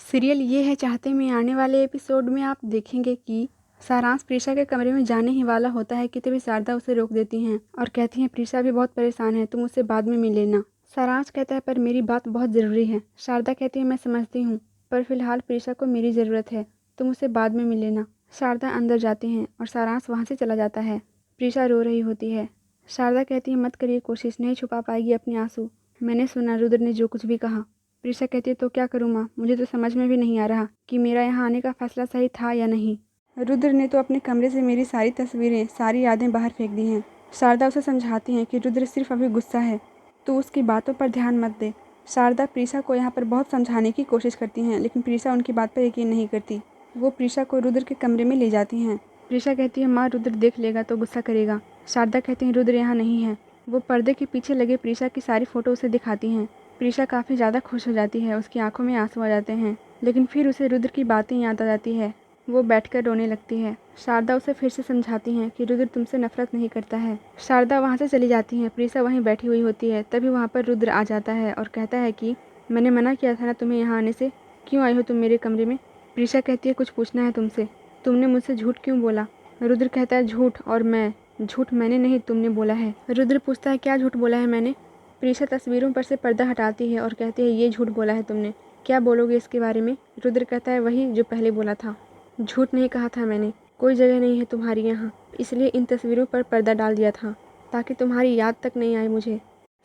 Serial ये है चाहते में आने वाले एपिसोड में आप देखेंगे कि सारांश प्रीशा के कमरे में जाने ही वाला होता है कि तभी शारदा उसे रोक देती हैं और कहती हैं प्रीशा भी बहुत परेशान है, तुम उससे बाद में मिल लेना। सारांश कहता है पर मेरी बात बहुत ज़रूरी है। शारदा कहती है मैं समझती हूँ, पर फिलहाल प्रीशा को मेरी ज़रूरत है, तुम उससे बाद में मिल लेना। शारदा अंदर जाती हैं और सारांश वहाँ से चला जाता है। प्रीशा रो रही होती है। शारदा कहती है मत करिए कोशिश, नहीं छुपा पाएगी अपने आंसू। मैंने सुना रुद्र ने जो कुछ भी कहा। प्रीशा कहती है तो क्या करूँ माँ, मुझे तो समझ में भी नहीं आ रहा कि मेरा यहाँ आने का फैसला सही था या नहीं। रुद्र ने तो अपने कमरे से मेरी सारी तस्वीरें, सारी यादें बाहर फेंक दी हैं। शारदा उसे समझाती हैं कि रुद्र सिर्फ अभी गुस्सा है, तो उसकी बातों पर ध्यान मत दे। शारदा प्रीशा को यहाँ पर बहुत समझाने की कोशिश करती हैं, लेकिन प्रीशा उनकी बात पर यकीन नहीं करती। वो प्रीशा को रुद्र के कमरे में ले जाती हैं। प्रीशा कहती है माँ रुद्र देख लेगा तो गुस्सा करेगा। शारदा कहती है रुद्र यहाँ नहीं है। वो पर्दे के पीछे लगे प्रीशा की सारी फ़ोटो उसे दिखाती हैं। प्रीशा काफ़ी ज़्यादा खुश हो जाती है, उसकी आंखों में आंसू आ जाते हैं, लेकिन फिर उसे रुद्र की बातें याद आ जाती है। वो बैठकर रोने लगती है। शारदा उसे फिर से समझाती हैं कि रुद्र तुमसे नफरत नहीं करता है। शारदा वहाँ से चली जाती है। प्रीशा वहीं बैठी हुई होती है। तभी वहाँ पर रुद्र आ जाता है और कहता है कि मैंने मना किया था ना तुम्हें यहाँ आने से, क्यों आई हो तुम मेरे कमरे में। प्रीशा कहती है कुछ पूछना है तुमसे, तुमने मुझसे झूठ क्यों बोला। रुद्र कहता है झूठ, और मैं झूठ मैंने नहीं तुमने बोला है। रुद्र पूछता है क्या झूठ बोला है मैंने। प्रीशा तस्वीरों पर से पर्दा हटाती है और कहती है ये झूठ बोला है तुमने, क्या बोलोगे इसके बारे में। रुद्र कहता है वही जो पहले बोला था, झूठ नहीं कहा था मैंने, कोई जगह नहीं है तुम्हारी यहाँ, इसलिए इन तस्वीरों पर पर्दा डाल दिया था ताकि तुम्हारी याद तक नहीं आए मुझे।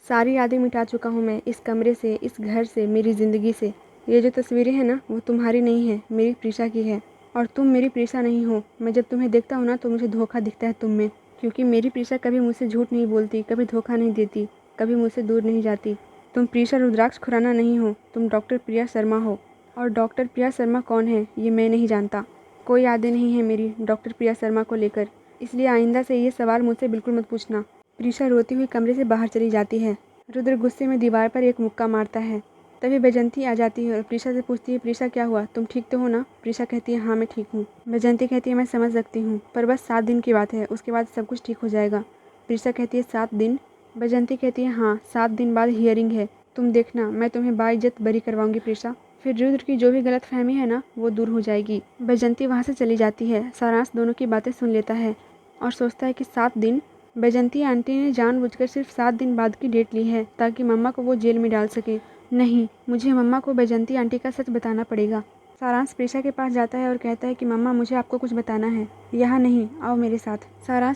सारी यादें मिटा चुका हूँ मैं, इस कमरे से, इस घर से, मेरी ज़िंदगी से। ये जो तस्वीरें हैं ना वो तुम्हारी नहीं है, मेरी प्रीशा की है, और तुम मेरी प्रीशा नहीं हो। मैं जब तुम्हें देखता हूँ ना तो मुझे धोखा दिखता है तुम में, क्योंकि मेरी प्रीशा कभी मुझसे झूठ नहीं बोलती, कभी धोखा नहीं देती, कभी मुझसे दूर नहीं जाती। तुम प्रीशा रुद्राक्ष खुराना नहीं हो, तुम डॉक्टर प्रिया शर्मा हो। और डॉक्टर प्रिया शर्मा कौन है ये मैं नहीं जानता, कोई यादें नहीं है मेरी डॉक्टर प्रिया शर्मा को लेकर, इसलिए आइंदा से ये सवाल मुझसे बिल्कुल मत पूछना। प्रीशा रोती हुई कमरे से बाहर चली जाती है। रुद्र गुस्से में दीवार पर एक मुक्का मारता है। तभी बैजंती आ जाती है और प्रीशा से पूछती है प्रीशा क्या हुआ, तुम ठीक तो हो ना। प्रीशा कहती है हाँ मैं ठीक हूँ। बैजंती कहती है मैं समझ सकती हूँ, पर बस 7 दिन की बात है, उसके बाद सब कुछ ठीक हो जाएगा। प्रीशा कहती है 7 दिन। बैजंती कहती है हाँ 7 दिन बाद हियरिंग है, तुम देखना मैं तुम्हें बाइज्जत बरी करवाऊंगी प्रीशा, फिर रुद्र की जो भी गलतफहमी है ना वो दूर हो जाएगी। बैजंती वहाँ से चली जाती है। सारांश दोनों की बातें सुन लेता है और सोचता है कि 7 दिन। बैजंती आंटी ने जानबूझकर सिर्फ 7 दिन बाद की डेट ली है ताकि मम्मा को वो जेल में डाल सके। नहीं, मुझे मम्मा को बैजंती आंटी का सच बताना पड़ेगा। सारांश प्रीशा के पास जाता है और कहता है कि मम्मा मुझे आपको कुछ बताना है। यहाँ नहीं, आओ मेरे साथ। सारांश